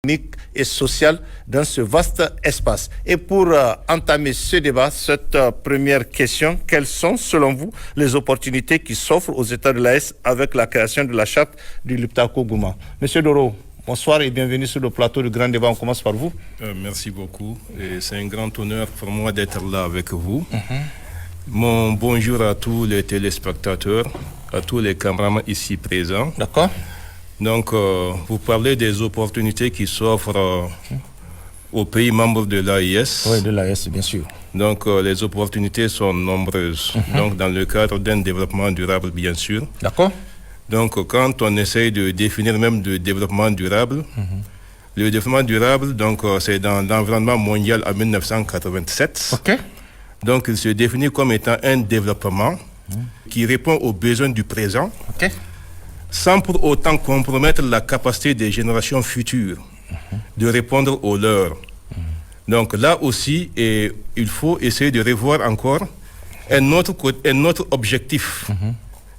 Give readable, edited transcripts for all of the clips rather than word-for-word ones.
économique et social dans ce vaste espace. Et pour entamer ce débat, cette première question, quelles sont selon vous les opportunités qui s'offrent aux États de l'AES avec la création de la charte du Liptako Gourma? Monsieur Doro, bonsoir et bienvenue sur le plateau du Grand Débat. On commence par vous. Merci beaucoup. Et c'est un grand honneur pour moi d'être là avec vous. Mon bonjour à tous les téléspectateurs, à tous les caméramans ici présents. D'accord. Donc, vous parlez des opportunités qui s'offrent aux pays membres de l'AES. Oui, de l'AES, bien sûr. Donc, les opportunités sont nombreuses. Donc, dans le cadre d'un développement durable, bien sûr. D'accord. Donc, quand on essaye de définir même le développement durable, le développement durable, donc, c'est dans l'environnement mondial en 1987. OK. Donc, il se définit comme étant un développement qui répond aux besoins du présent, sans pour autant compromettre la capacité des générations futures de répondre aux leurs. Donc là aussi, il faut essayer de revoir encore un autre objectif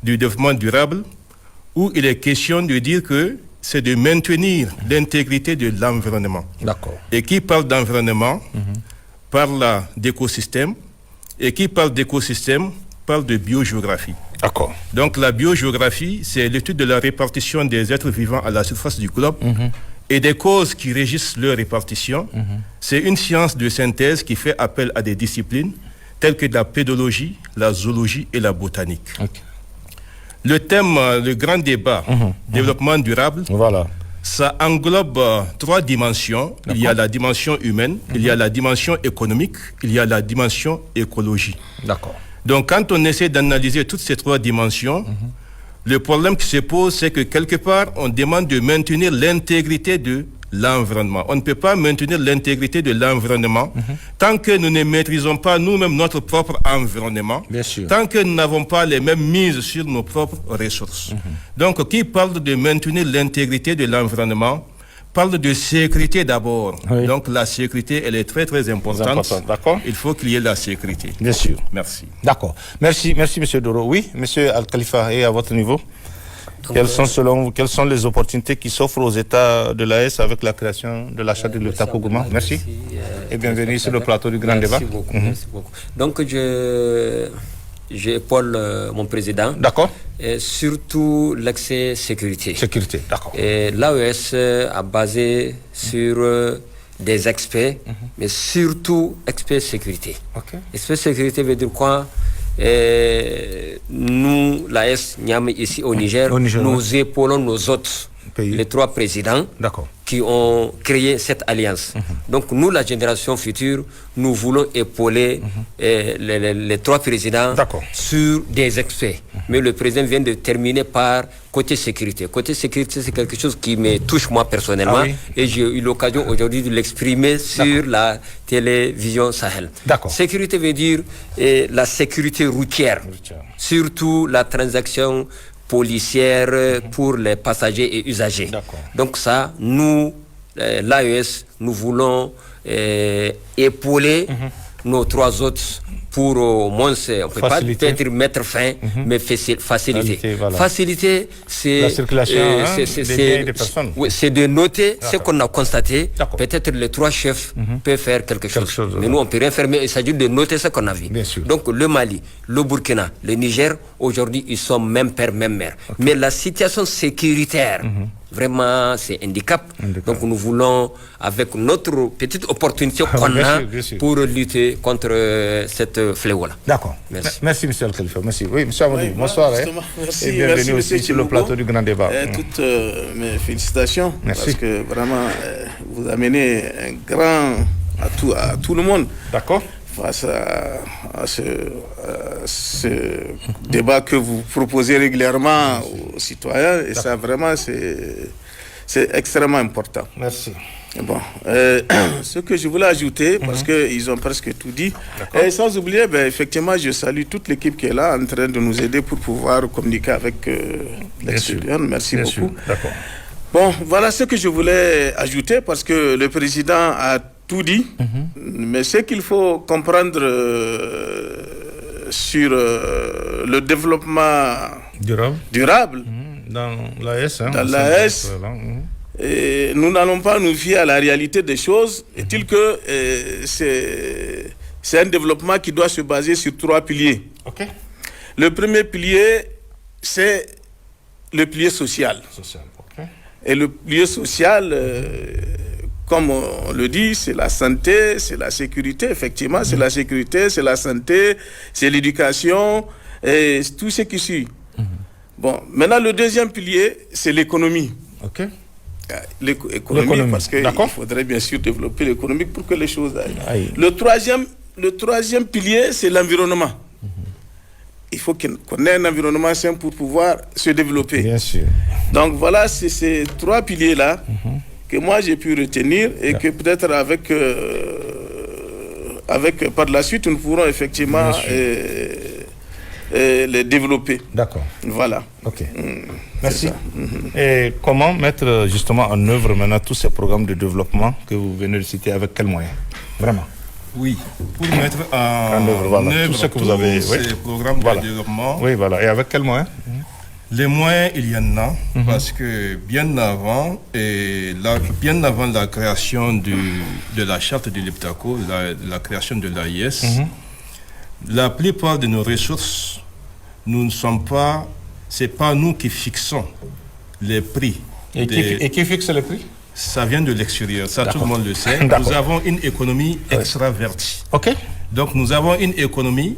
du développement durable, où il est question de dire que c'est de maintenir l'intégrité de l'environnement. D'accord. Et qui parle d'environnement parle d'écosystème, et qui parle d'écosystème parle de biogéographie. D'accord. Donc la biogéographie, c'est l'étude de la répartition des êtres vivants à la surface du globe et des causes qui régissent leur répartition. C'est une science de synthèse qui fait appel à des disciplines telles que la pédologie, la zoologie et la botanique. Okay. Le thème, le grand débat, développement durable, voilà. Ça englobe trois dimensions. Il y a la dimension humaine, il y a la dimension économique, il y a la dimension écologie. D'accord. Donc, quand on essaie d'analyser toutes ces trois dimensions, le problème qui se pose, c'est que quelque part, on demande de maintenir l'intégrité de l'environnement. On ne peut pas maintenir l'intégrité de l'environnement tant que nous ne maîtrisons pas nous-mêmes notre propre environnement, tant que nous n'avons pas les mêmes mises sur nos propres ressources. Donc, qui parle de maintenir l'intégrité de l'environnement parle de sécurité d'abord. Oui. Donc, la sécurité, elle est très, très importante. D'accord. Il faut qu'il y ait la sécurité. Bien sûr. Merci. D'accord. Merci, M. Doro. Oui, M. Al-Khalifa, et à votre niveau, quelles sont, selon vous, quelles sont les opportunités qui s'offrent aux États de l'AES avec la création de la charte du Liptako Gourma? Merci. Et bienvenue sur le plateau du Grand Débat. Merci beaucoup. Donc, j'épaule mon président. D'accord. Et surtout l'accès sécurité. Sécurité, d'accord. Et l'AES a basé sur des experts, mais surtout experts sécurité. Okay. Experts sécurité veut dire quoi? Nous, l'AES, ici au Niger, nous épaulons nos autres pays. Les trois présidents qui ont créé cette alliance. Donc nous, la génération future, nous voulons épauler les trois présidents sur des experts. Mais le président vient de terminer par côté sécurité. Côté sécurité, c'est quelque chose qui me touche moi personnellement et j'ai eu l'occasion aujourd'hui de l'exprimer sur la télévision Sahel. Sécurité veut dire la sécurité routière, surtout la transaction policière pour les passagers et usagers. Donc ça, nous, l'AES, nous voulons épauler nos trois autres pour au moins, on ne peut pas peut-être mettre fin, mais faciliter. Voilà. Faciliter, c'est la circulation des personnes. Oui, c'est de noter ce qu'on a constaté. Peut-être les trois chefs peuvent faire quelque chose. Mais nous, on ne peut rien faire, mais il s'agit de noter ce qu'on a vu. Donc le Mali, le Burkina, le Niger, aujourd'hui, ils sont même père, même mère. Mais la situation sécuritaire, vraiment, c'est handicap. Donc nous voulons, avec notre petite opportunité qu'on a pour lutter contre cette fléau-là. D'accord. Merci, M. Al-Khalifa. Merci. Oui, M. Amadou, bonsoir. Merci, et bienvenue aussi sur le plateau du Grand Débat. Toutes mes félicitations. Parce que vraiment, vous amenez un grand à tout le monde. D'accord. Face à ce débat que vous proposez régulièrement aux citoyens. Et ça, vraiment, c'est extrêmement important. Merci. Bon, ce que je voulais ajouter, parce qu'ils ont presque tout dit, et sans oublier, effectivement, je salue toute l'équipe qui est là en train de nous aider pour pouvoir communiquer avec l'extérieur. Merci beaucoup. Bon, voilà ce que je voulais ajouter, parce que le président a tout dit, mais ce qu'il faut comprendre sur le développement durable dans l'AES, dans l'AES, nous n'allons pas nous fier à la réalité des choses. Est-il que c'est un développement qui doit se baser sur 3 piliers. Okay. Le premier pilier, c'est le pilier social. Okay. Et le pilier social, comme on le dit, c'est la santé, c'est la sécurité, effectivement, c'est la sécurité, c'est la santé, c'est l'éducation, et tout ce qui suit. Bon, maintenant, le deuxième pilier, c'est l'économie. Ok. L'économie, parce qu'il faudrait bien sûr développer l'économie pour que les choses aillent. Le troisième pilier, c'est l'environnement. Il faut qu'on ait un environnement sain pour pouvoir se développer. Bien sûr. Donc voilà, c'est ces 3 piliers-là que moi j'ai pu retenir et que peut-être par la suite, nous pourrons effectivement les développer. D'accord. Voilà. Ok. Merci. Et comment mettre justement en œuvre maintenant tous ces programmes de développement que vous venez de citer, avec quels moyens? Vraiment. Oui, pour mettre en œuvre tout ce que vous avez, ces programmes de développement. Oui, voilà. Et avec quels moyens? Les moyens, il y en a, parce que bien avant la création de la charte de l'EPTACO, la création de l'AIS, la plupart de nos ressources, c'est pas nous qui fixons les prix. Et qui fixe les prix? Ça vient de l'extérieur, ça tout le monde le sait. Nous avons une économie extravertie. Ok. Donc nous avons une économie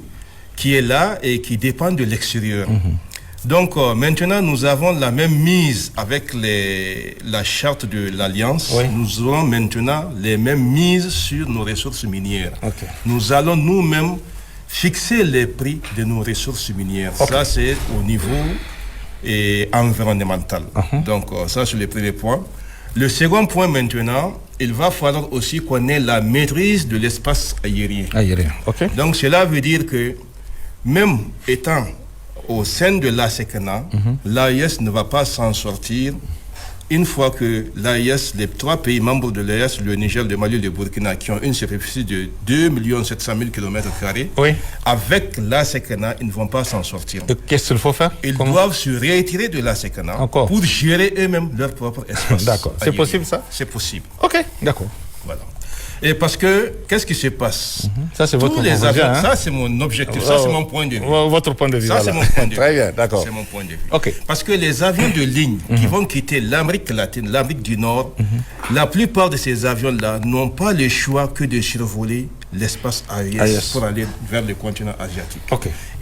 qui est là et qui dépend de l'extérieur. Donc maintenant nous avons la même mise avec la charte de l'Alliance. Nous aurons maintenant les mêmes mises sur nos ressources minières. Nous allons nous-mêmes fixer les prix de nos ressources minières. Ça c'est au niveau environnemental. Donc ça c'est le premier point. Le second point maintenant, il va falloir aussi qu'on ait la maîtrise de l'espace aérien. Donc cela veut dire que même étant au sein de l'ASECNA, l'AIS ne va pas s'en sortir une fois que l'AIS, les 3 pays membres de l'AIS, le Niger, le Mali et le Burkina, qui ont une superficie de 2 700 000 km², avec l'ASECNA, ils ne vont pas s'en sortir. Qu'est-ce qu'il faut faire? Ils doivent se retirer de l'ASECNA pour gérer eux-mêmes leur propre espace. D'accord. C'est possible ça? C'est possible. Ok, d'accord. Voilà. Et parce que, qu'est-ce qui se passe? Ça, c'est votre avions, ça, c'est mon objectif, ça, c'est mon point de vue. Votre point de vue. Ça, c'est mon point de vue. Très bien, d'accord. C'est mon point de vue. Ok. Parce que les avions de ligne qui vont quitter l'Amérique latine, l'Amérique du Nord, la plupart de ces avions-là n'ont pas le choix que de survoler l'espace AIS pour aller vers le continent asiatique.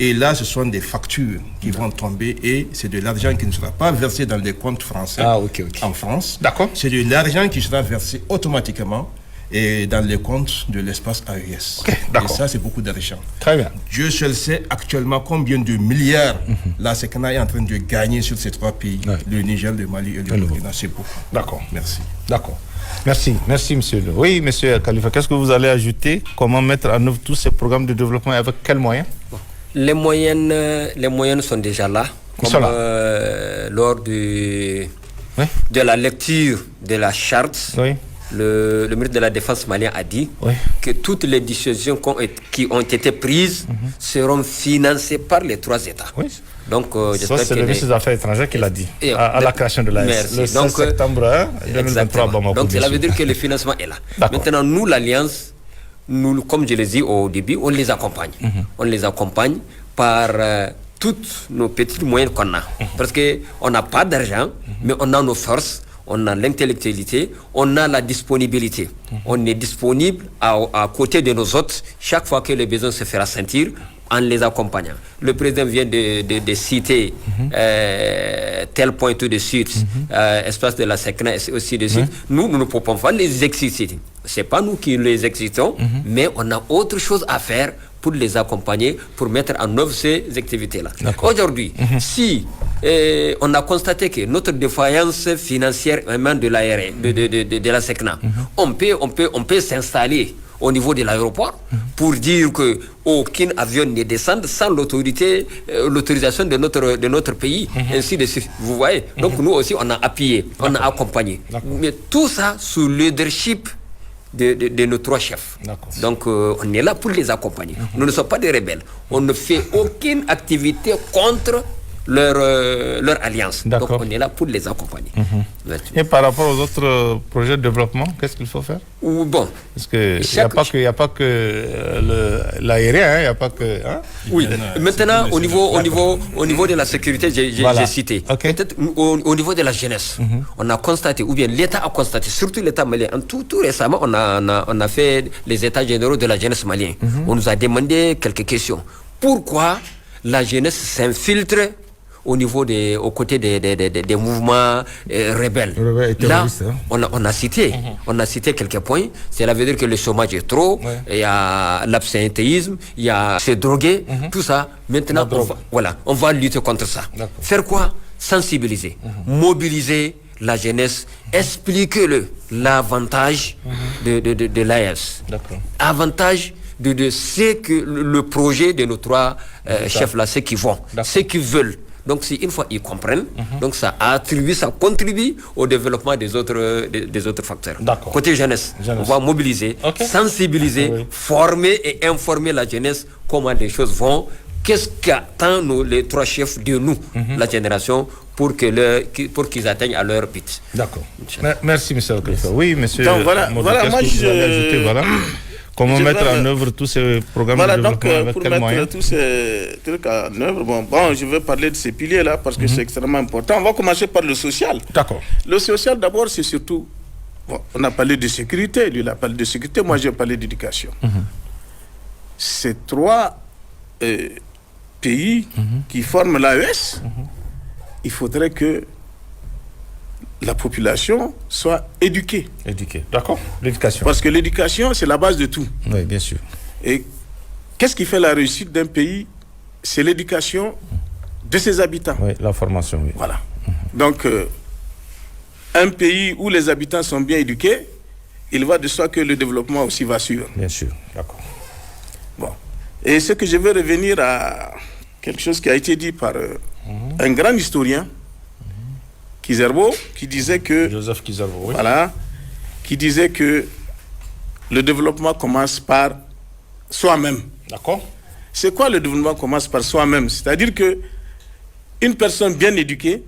Et là, ce sont des factures qui vont tomber et c'est de l'argent qui ne sera pas versé dans les comptes français en France. D'accord. C'est de l'argent qui sera versé automatiquement et dans les comptes de l'espace AES. Et ça, c'est beaucoup d'argent. Très bien. Dieu seul sait actuellement combien de milliards la SECNA est en train de gagner sur ces 3 pays, le Niger, le Mali et le Burkina. C'est beaucoup. D'accord. Merci. D'accord. Merci, monsieur. Oui, monsieur Khalifa, qu'est-ce que vous allez ajouter? Comment mettre en œuvre tous ces programmes de développement et avec quels moyens? Les moyens sont déjà là. Comme lors de la lecture de la charte. Le ministre de la Défense malien a dit que toutes les décisions qui ont été prises seront financées par les 3 États. Donc, ça, c'est le ministre des Affaires étrangères qui l'a dit à la création de l'AIS. Le 16 septembre 2023. Donc, cela veut dire que le financement est là. Maintenant, nous, l'Alliance, comme je l'ai dit au début, on les accompagne. On les accompagne par tous nos petits moyens qu'on a. Parce qu'on n'a pas d'argent, mais on a nos forces. On a l'intellectualité, on a la disponibilité. On est disponible à côté de nos hôtes chaque fois que le besoin se fera sentir en les accompagnant. Le président vient de citer tel point tout de suite, espace de la SECNA et aussi de suite. Nous ne pouvons pas les exciter. Ce n'est pas nous qui les excitons, mais on a autre chose à faire pour les accompagner, pour mettre en œuvre ces activités-là. Aujourd'hui, si on a constaté que notre défaillance financière de la SECNA, on peut s'installer au niveau de l'aéroport pour dire que aucun avion ne descende sans l'autorisation de notre pays, ainsi de suite. Vous voyez? Donc nous aussi, on a appuyé, on a accompagné. Mais tout ça sous le leadership de nos 3 chefs. Donc on est là pour les accompagner. Nous ne sommes pas des rebelles. On ne fait aucune activité contre leur alliance. Donc on est là pour les accompagner. Et par rapport aux autres projets de développement, qu'est-ce qu'il faut faire? Bon. Parce qu'il n'y a pas que l'aérien, il n'y a pas que... Hein? Oui, maintenant au niveau de la sécurité, j'ai cité. Peut-être au niveau de la jeunesse, on a constaté, ou bien l'État a constaté, surtout l'État malien, tout récemment, on a fait les États généraux de la jeunesse malienne. On nous a demandé quelques questions. Pourquoi la jeunesse s'infiltre aux côtés des mouvements rebelles? Là, on a cité quelques points. Cela veut dire que le chômage est trop, il y a l'absentéisme, il y a se droguer, tout ça. Maintenant, on va lutter contre ça. Faire quoi? Sensibiliser, mobiliser la jeunesse, expliquer-le l'avantage de l'AES. Avantage de ce que le projet de nos trois chefs-là, ce qu'ils vont, ce qu'ils veulent. Donc, si une fois ils comprennent, donc ça contribue au développement des autres facteurs. Côté jeunesse, on va mobiliser, sensibiliser, former et informer la jeunesse comment les choses vont, qu'est-ce qu'attendent les trois chefs de nous, la génération, pour qu'ils atteignent à leur but. D'accord. Merci, monsieur Okeffa. Oui, monsieur. Donc, voilà, moi comment mettre en œuvre tous ces programmes de développement, pour mettre tous ces trucs en œuvre, bon, je vais parler de ces piliers-là parce que c'est extrêmement important. On va commencer par le social. D'accord. Le social, d'abord, c'est surtout... Bon, on a parlé de sécurité, lui, il a parlé de sécurité, moi, j'ai parlé d'éducation. Ces trois pays qui forment l'AES, il faudrait que la population soit éduquée. D'accord. L'éducation. Parce que l'éducation, c'est la base de tout. Oui, bien sûr. Et qu'est-ce qui fait la réussite d'un pays? C'est l'éducation de ses habitants. Oui, la formation, oui. Voilà. Donc, un pays où les habitants sont bien éduqués, il va de soi que le développement aussi va suivre. Bien sûr, d'accord. Bon. Et ce que je veux revenir à quelque chose qui a été dit par un grand historien, Kizerbo, qui disait que... Joseph Kizerbo, oui. Voilà. Qui disait que le développement commence par soi-même. D'accord. C'est quoi le développement commence par soi-même? C'est-à-dire que une personne bien éduquée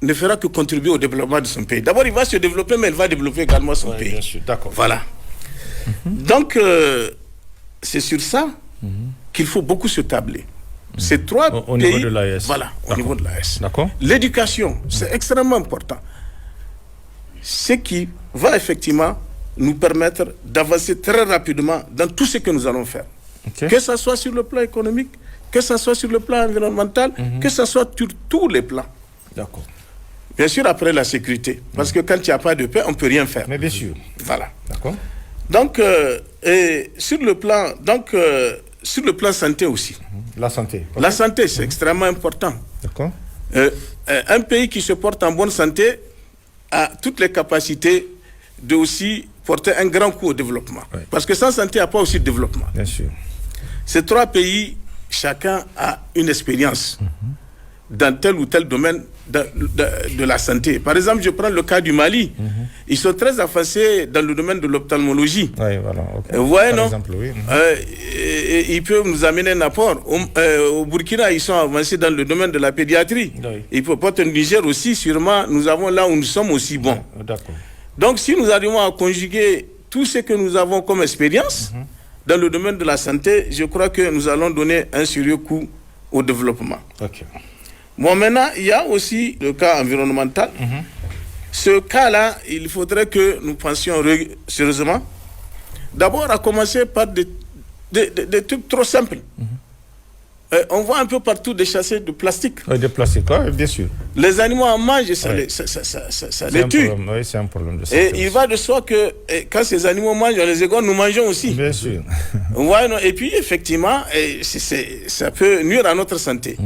ne fera que contribuer au développement de son pays. D'abord, il va se développer, mais il va développer également son pays. Bien sûr, d'accord. Voilà. Donc, c'est sur ça qu'il faut beaucoup se tabler. Ces trois pays... Au niveau de l'AES. Voilà, au niveau de l'AES. D'accord. L'éducation, c'est extrêmement important. Ce qui va effectivement nous permettre d'avancer très rapidement dans tout ce que nous allons faire. Que ce soit sur le plan économique, que ce soit sur le plan environnemental, que ce soit sur tous les plans. D'accord. Bien sûr, après la sécurité. Parce que quand il n'y a pas de paix, on ne peut rien faire. Mais bien sûr. Voilà. D'accord. Donc, sur le plan santé aussi. La santé. Okay. La santé, c'est extrêmement important. D'accord. Un pays qui se porte en bonne santé a toutes les capacités de aussi porter un grand coup au développement. Oui. Parce que sans santé, il n'y a pas aussi de développement. Bien sûr. Ces trois pays, chacun a une expérience dans tel ou tel domaine de la santé. Par exemple, je prends le cas du Mali. Ils sont très avancés dans le domaine de l'ophtalmologie. Oui, voilà. Okay. Vous voyez, par non exemple, oui. Ils peuvent nous amener un apport. Au Burkina, ils sont avancés dans le domaine de la pédiatrie. Oui. Ils peuvent porter le Niger aussi, sûrement, nous avons là où nous sommes aussi bons. D'accord. Donc, si nous arrivons à conjuguer tout ce que nous avons comme expérience dans le domaine de la santé, je crois que nous allons donner un sérieux coup au développement. Ok. Bon, maintenant, il y a aussi le cas environnemental. Ce cas-là, il faudrait que nous pensions sérieusement. D'abord, à commencer par des trucs trop simples. On voit un peu partout des chassés de plastique. Oui, de plastique, oui, bien sûr. Les animaux en mangent et ça les tue. Oui, c'est un problème de santé. Et il va de soi que quand ces animaux mangent, les égorge, nous mangeons aussi. Bien sûr. Ouais, non, et puis, effectivement, ça peut nuire à notre santé.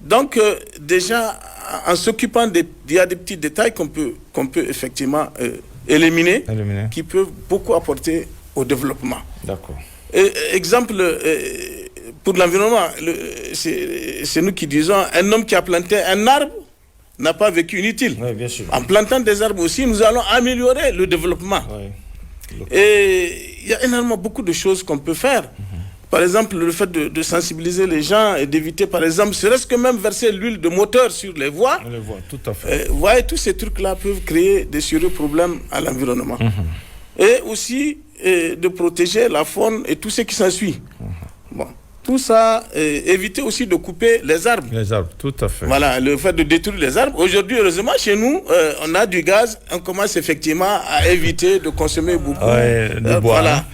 Donc, déjà, en s'occupant il y a des petits détails qu'on peut effectivement éliminer, qui peuvent beaucoup apporter au développement. D'accord. Exemple, pour l'environnement, c'est nous qui disons, un homme qui a planté un arbre n'a pas vécu inutile. Oui, bien sûr. En plantant des arbres aussi, nous allons améliorer le développement. Oui. Et il y a énormément beaucoup de choses qu'on peut faire par exemple, le fait de sensibiliser les gens et d'éviter, par exemple, serait-ce que même verser l'huile de moteur sur les voies. Les voies, tout à fait. Vous voyez, tous ces trucs-là peuvent créer des sérieux problèmes à l'environnement. Et aussi de protéger la faune et tout ce qui s'ensuit. Bon. Tout ça, éviter aussi de couper les arbres. Les arbres, tout à fait. Voilà, le fait de détruire les arbres. Aujourd'hui, heureusement, chez nous, on a du gaz. On commence effectivement à éviter de consommer beaucoup de bois. Voilà.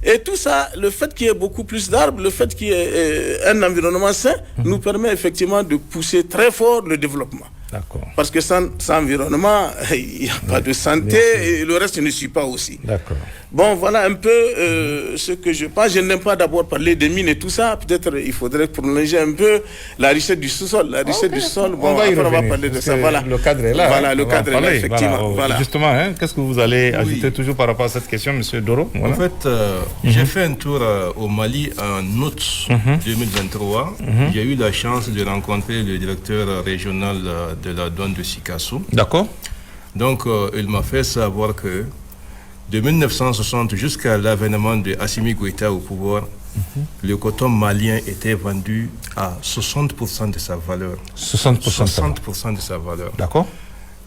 Et tout ça, le fait qu'il y ait beaucoup plus d'arbres, le fait qu'il y ait un environnement sain, nous permet effectivement de pousser très fort le développement. D'accord. Parce que sans environnement, il n'y a pas de santé et le reste ne suit pas aussi. D'accord. Bon, voilà un peu ce que je pense. Je n'aime pas d'abord parler des mines et tout ça. Peut-être il faudrait prolonger un peu la richesse du sous-sol. La richesse du sol, bon, après on va parler de ça. Voilà. Le cadre est là. Voilà, le cadre est là, effectivement. Voilà. Justement, qu'est-ce que vous allez ajouter toujours par rapport à cette question, M. Doro? En fait, j'ai fait un tour au Mali en août 2023. J'ai eu la chance de rencontrer le directeur régional de la douane de Sikasso. D'accord. Donc, il m'a fait savoir que de 1960 jusqu'à l'avènement de Assimi Goïta au pouvoir, le coton malien était vendu à 60% de sa valeur. 60% de sa valeur. D'accord.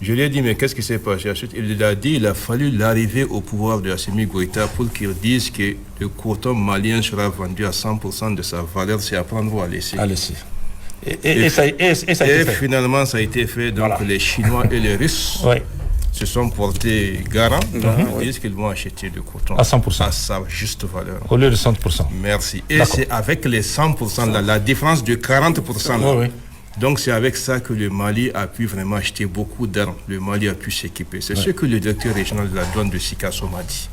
Je lui ai dit, mais qu'est-ce qui s'est passé? Il a dit qu'il a fallu l'arrivée au pouvoir de Assimi Goïta pour qu'il dise que le coton malien sera vendu à 100% de sa valeur. C'est à prendre ou à laisser. À laisser. Et finalement, ça a été fait. Donc, les Chinois et les Russes se sont portés garants. Ils disent qu'ils vont acheter le coton à 100%. À sa juste valeur. Au lieu de 100%. Merci. Et c'est avec les 100%, la différence de 40%. Là, donc, c'est avec ça que le Mali a pu vraiment acheter beaucoup d'armes. Le Mali a pu s'équiper. C'est ce que le directeur régional de la douane de Sikasso m'a dit.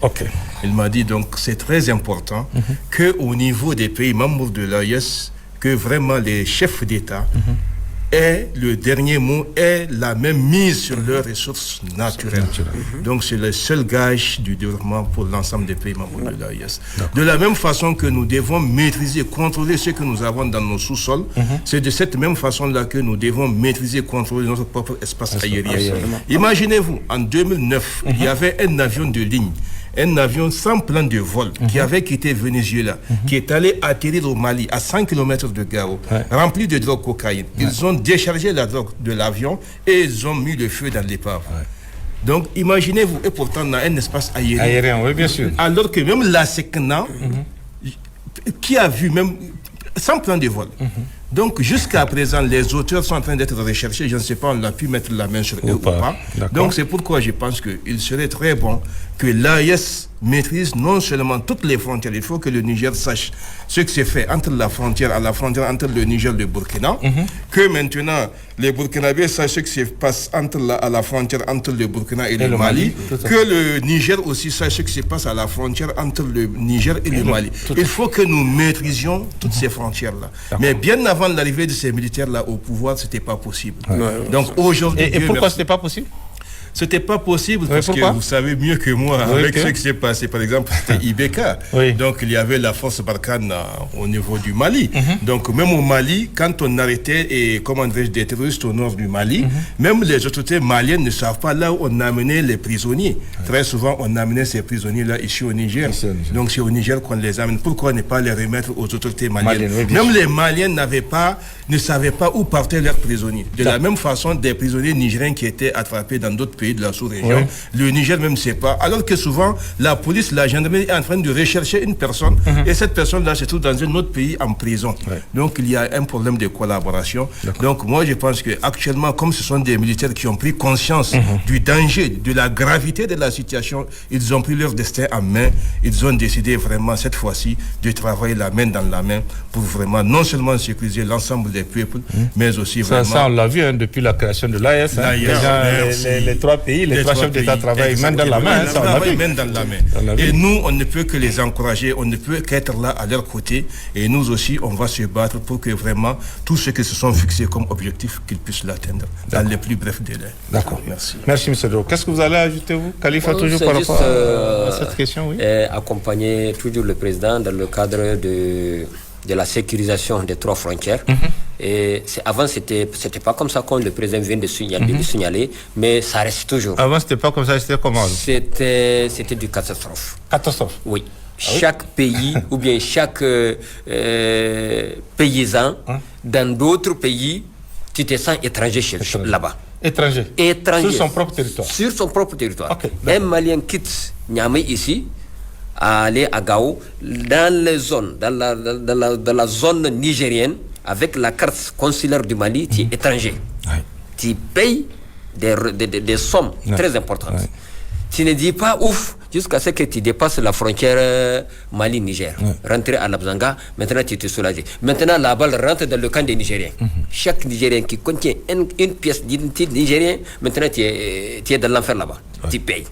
Il m'a dit, donc, c'est très important qu'au niveau des pays membres de l'AES, que vraiment les chefs d'État aient le dernier mot, aient la même mise sur leurs ressources naturelles. Donc, c'est le seul gage du développement pour l'ensemble des pays membres de l'AES. De la même façon que nous devons maîtriser, contrôler ce que nous avons dans nos sous-sols, c'est de cette même façon-là que nous devons maîtriser, contrôler notre propre espace aérien. Imaginez-vous, en 2009, il y avait un avion de ligne, un avion sans plan de vol qui avait quitté Venezuela, qui est allé atterrir au Mali à 100 km de Gao, rempli de drogue cocaïne. Ils ont déchargé la drogue de l'avion et ils ont mis le feu dans l'épave. Donc imaginez-vous, et pourtant on a un espace aérien. Oui, bien sûr. Alors que même la SECNA, qui a vu même sans plan de vol. Donc jusqu'à présent, les auteurs sont en train d'être recherchés. Je ne sais pas, on a pu mettre la main sur eux ou pas. Donc c'est pourquoi je pense qu'il serait très bon que l'AES maîtrise non seulement toutes les frontières. Il faut que le Niger sache ce qui s'est fait entre la frontière entre le Niger et le Burkina. Que maintenant, les Burkinabés sachent ce qui se passe à la frontière entre le Burkina et le Mali. Que le Niger aussi sache ce qui se passe à la frontière entre le Niger et le Mali. Il faut que nous maîtrisions toutes ces frontières-là. Mais bien avant l'arrivée de ces militaires-là au pouvoir, ce n'était pas possible. Donc aujourd'hui... Et pourquoi ce n'était pas possible? C'était pas possible parce que vous savez mieux que moi avec ce qui s'est passé. Par exemple, c'était Ibeka. Donc, il y avait la force Barkhane au niveau du Mali. Donc, même au Mali, quand on arrêtait des terroristes au nord du Mali, même les autorités maliennes ne savent pas là où on amenait les prisonniers. Très souvent, on amenait ces prisonniers-là ici au Niger. Donc, c'est au Niger qu'on les amène. Pourquoi ne pas les remettre aux autorités maliennes? Même les Maliens ne savaient pas où partaient leurs prisonniers. De la même façon, des prisonniers nigériens qui étaient attrapés dans d'autres pays de la sous-région, le Niger même ne sait pas, alors que souvent la police, la gendarmerie est en train de rechercher une personne et cette personne-là se trouve dans un autre pays en prison. Donc il y a un problème de collaboration. Donc moi je pense qu'actuellement, comme ce sont des militaires qui ont pris conscience du danger, de la gravité de la situation, ils ont pris leur destin en main, ils ont décidé vraiment cette fois-ci de travailler la main dans la main pour vraiment non seulement sécuriser l'ensemble des peuples, mais aussi vraiment... Ça on l'a vu depuis la création de l'AES. Les trois pays, les trois chefs d'État travaillent main dans la main. Et nous, on ne peut que les encourager, on ne peut qu'être là à leur côté. Et nous aussi, on va se battre pour que vraiment tout ce qui se sont fixés comme objectif, qu'ils puissent l'atteindre dans les plus brefs délais. D'accord. Merci. Merci, M. Doro. Qu'est-ce que vous allez ajouter, vous, Khalifa, toujours par rapport à cette question? Accompagner toujours le président dans le cadre de la sécurisation des trois frontières. Et avant, c'était pas comme ça, comme le président vient de signaler, mais ça reste toujours. Avant, c'était pas comme ça, c'était comment? C'était du catastrophe. Catastrophe? Oui. chaque pays ou bien chaque paysan dans d'autres pays, tu te sens étranger là-bas. Étranger. Sur son propre territoire. Sur son propre territoire. Un Malien quitte Niamey ici, à aller à Gao, dans les zones, dans la zone nigérienne, avec la carte consulaire du Mali, tu es étranger. Tu payes des sommes très importantes. Tu ne dis pas ouf jusqu'à ce que tu dépasses la frontière Mali-Niger. Rentrer à Labzanga, maintenant tu te soulages. Maintenant la balle rentre dans le camp des Nigériens. Chaque Nigérien qui contient une pièce d'identité nigérien, maintenant tu es dans l'enfer là-bas. Tu payes.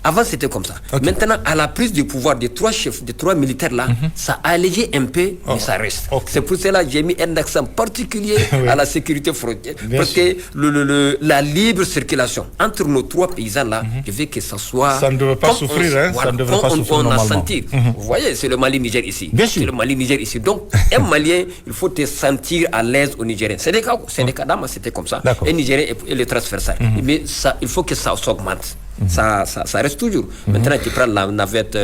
Avant c'était comme ça. Maintenant à la prise du pouvoir des trois chefs, des trois militaires là, ça a allégé un peu, mais ça reste. C'est pour cela que j'ai mis un accent particulier à la sécurité frontière. Parce que la libre circulation entre nos trois paysans là, je veux que ça soit... Ça ne devrait pas souffrir, ça ne devrait pas souffrir on normalement. a senti. Vous voyez, c'est le Mali-Niger ici. C'est le Mali-Niger ici. Donc un Malien, il faut te sentir à l'aise au Nigérien. C'est des cas d'âme, c'était comme ça. Un Nigérien et le transversal. Mais ça, il faut que ça s'augmente. Ça reste toujours. Maintenant, tu prends la navette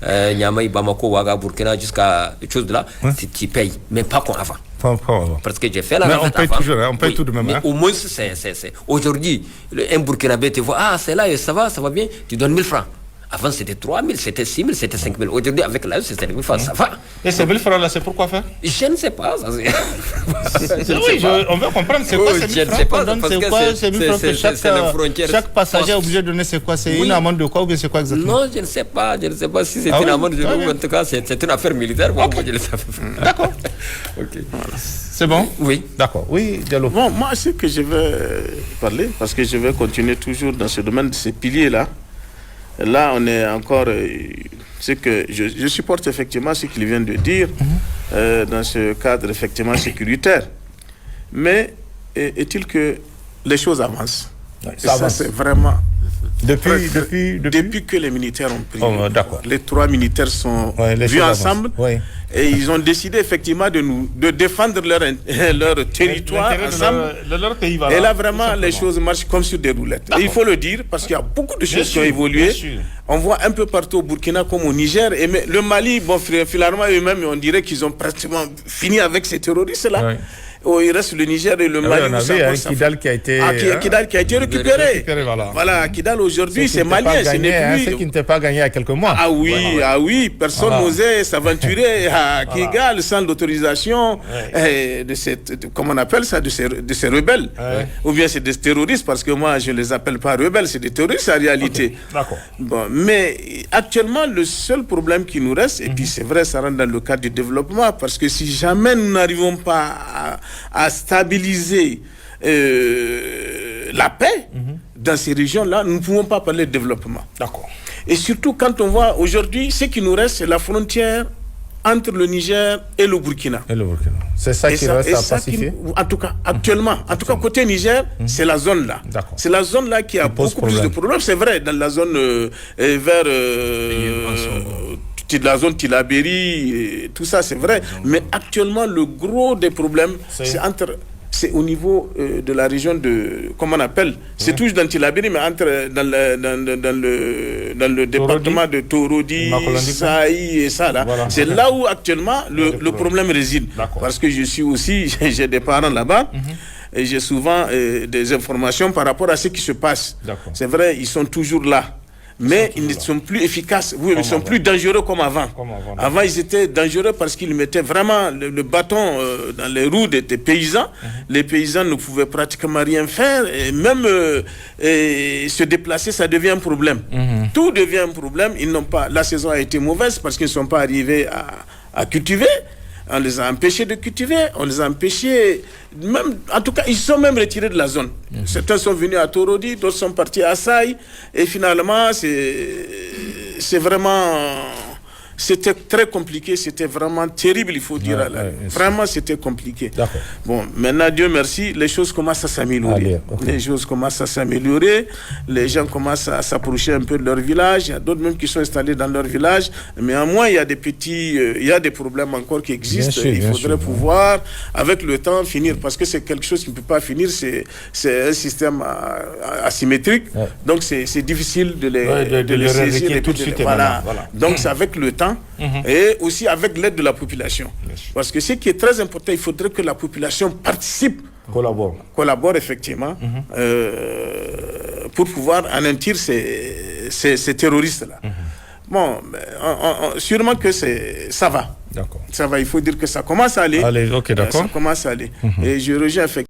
Niamey, Bamako, Ouaga, Burkina jusqu'à quelque chose de là, tu payes, mais pas comme avant. Parce que j'ai fait la navette avant. Toujours, on paye tout de même. Mais au moins, c'est aujourd'hui, un Burkinabé te voit, c'est là, ça va bien, tu donnes 1000 francs. Avant, c'était 3 000, c'était 6 000, c'était 5 000. Aujourd'hui, avec la c'est 5 000 francs, ça va. Et ces 1000 francs-là, c'est pourquoi faire? Je ne sais pas. Ça, on veut comprendre, c'est quoi ces 1000 francs? C'est quoi ces 1000 francs que chaque passager est obligé de donner? C'est quoi? C'est une amende de quoi ou bien c'est quoi exactement? Non, je ne sais pas. Je ne sais pas si c'est une amende de ou en tout cas, c'est une affaire militaire. Moi, je le sais. D'accord. C'est bon? Oui. D'accord. Oui, Diallo. Bon, moi, ce que je vais parler, parce que je vais continuer toujours dans ce domaine de ces piliers-là. Là, on est encore... ce que je supporte effectivement ce qu'il vient de dire dans ce cadre effectivement sécuritaire. Mais est-il que les choses avancent? Ça c'est vraiment... Depuis que les militaires ont pris, les trois militaires sont vus ensemble et ils ont décidé effectivement de défendre leur territoire ensemble. Leur pays, et là vraiment les choses marchent comme sur des roulettes. Et il faut le dire parce qu'il y a beaucoup de choses qui ont évolué. On voit un peu partout au Burkina comme au Niger. Et le Mali, bon, finalement eux-mêmes on dirait qu'ils ont pratiquement fini avec ces terroristes-là. Il reste le Niger et le Mali. On avait Kidal qui a été, Kidal qui a été récupéré. Voilà, Kidal aujourd'hui, c'est malien. Ce n'est plus... Ce qui n'était pas gagné il y a quelques mois. Ah oui, personne n'osait s'aventurer à Kidal sans l'autorisation de cette, comment on appelle ça, de ces rebelles. Ou bien c'est des terroristes, parce que moi je ne les appelle pas rebelles, c'est des terroristes en réalité. D'accord. Bon, mais actuellement, le seul problème qui nous reste, et puis c'est vrai, ça rentre dans le cadre du développement, parce que si jamais nous n'arrivons pas à stabiliser la paix dans ces régions-là, nous ne pouvons pas parler de développement. D'accord. Et surtout quand on voit aujourd'hui, ce qui nous reste, c'est la frontière entre le Niger et le Burkina. C'est ça qui reste à pacifier. En tout cas, actuellement, en tout cas côté Niger, c'est la zone là. C'est la zone là qui a beaucoup plus de problèmes. C'est vrai, dans la zone vers la zone Tilaberi, tout ça, c'est vrai. Mais actuellement, le gros des problèmes, c'est au niveau de la région de, comment on appelle, c'est toujours dans Tilaberi, mais dans le département de Torodi, Saï et ça là. Voilà. C'est là où actuellement le problème réside. Parce que je suis aussi, j'ai des parents là-bas. Et j'ai souvent des informations par rapport à ce qui se passe. C'est vrai, ils sont toujours là. Mais ils ne sont plus efficaces, ils ne sont plus dangereux comme avant. Avant, ils étaient dangereux parce qu'ils mettaient vraiment le bâton dans les roues des paysans. Les paysans ne pouvaient pratiquement rien faire. Et même se déplacer, ça devient un problème. Tout devient un problème. Ils n'ont pas... La saison a été mauvaise parce qu'ils ne sont pas arrivés à cultiver. On les a empêchés de cultiver, on les a empêchés, même, en tout cas, ils sont même retirés de la zone. Certains sont venus à Torodi, d'autres sont partis à Saï, et finalement, c'est vraiment... C'était très compliqué, c'était vraiment terrible, il faut dire. Vraiment, c'était compliqué. Bon, maintenant, Dieu merci, les choses commencent à s'améliorer. Les choses commencent à s'améliorer, les gens commencent à s'approcher un peu de leur village. Il y a d'autres même qui sont installés dans leur village. Mais à moins, il y a des petits, il y a des problèmes encore qui existent. Il faudrait pouvoir, avec le temps, finir. Parce que c'est quelque chose qui ne peut pas finir. C'est un système asymétrique. Donc, c'est difficile de les saisir. Tout de suite. Voilà. Donc, c'est avec le temps. gouvernement et aussi avec l'aide de la population. Parce que ce qui est très important, il faudrait que la population participe, collabore effectivement, pour pouvoir anéantir ces terroristes-là. Bon, sûrement que ça va. Ça va, il faut dire que ça commence à aller. Allez, ok, d'accord. Ça commence à aller. Et je rejoins effectivement.